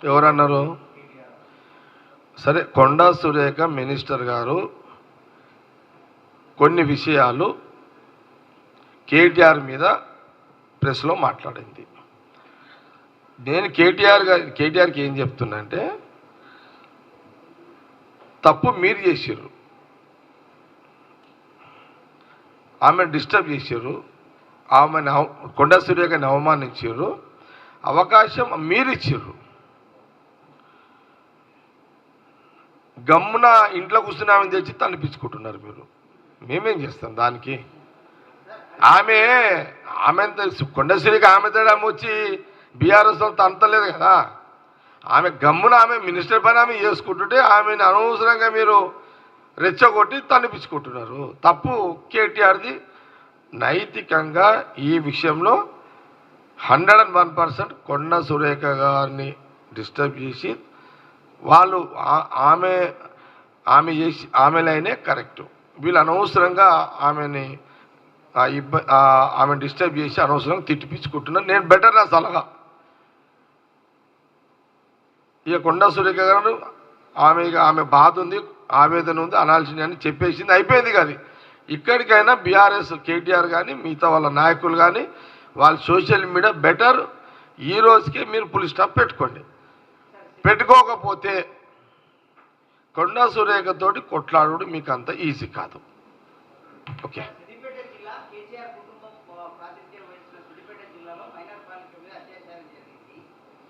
ఎవరన్నారు? సరే, కొండా సురేఖ మినిస్టర్ గారు కొన్ని విషయాలు కేటీఆర్ మీద ప్రెస్లో మాట్లాడింది. నేను కేటీఆర్కి ఏం చెప్తున్నా అంటే, తప్పు మీరు చేసారు, ఆమెను డిస్టర్బ్ చేశారు, ఆమెను కొండా సురేఖని అవమానించారు, అవకాశం మీరు ఇచ్చారు. గమ్మున ఇంట్లో కూర్చుని ఆమెను తెచ్చి తనిపించుకుంటున్నారు మీరు. మేమేం చేస్తాం దానికి? ఆమె కొండా సురేఖ ఆమె తేడామె వచ్చి బీఆర్ఎస్ అంతలేదు కదా. ఆమె గమ్మున ఆమె మినిస్టర్ పని ఆమె చేసుకుంటుంటే ఆమెను అనవసరంగా మీరు రెచ్చగొట్టి తనిపించుకుంటున్నారు. తప్పు కేటీఆర్ది. నైతికంగా ఈ విషయంలో 101% కొండా సురేఖ గారిని డిస్టర్బ్ చేసి వాళ్ళు ఆమె లైనే కరెక్టు. వీళ్ళు అనవసరంగా ఆమెని ఆమె డిస్టర్బ్ చేసి అనవసరంగా తిట్టిపించుకుంటున్నారు. నేను బెటర్ నా సలహా, ఇక కొండా సురేఖ గారు ఆమె బాధ ఉంది, ఆవేదన ఉంది, అనాల్సింది అని చెప్పేసింది, అయిపోయింది కదా. ఇక్కడికైనా బీఆర్ఎస్ కేటీఆర్ కానీ మిగతా వాళ్ళ నాయకులు కానీ వాళ్ళ సోషల్ మీడియా బెటర్ ఈ రోజుకి మీరు ఫుల్ స్టాప్ పెట్టుకోండి. పెట్టుకోకపోతే కొండా సురేఖతోటి కొట్లాడు మీకు అంత ఈజీ కాదు. ఓకే.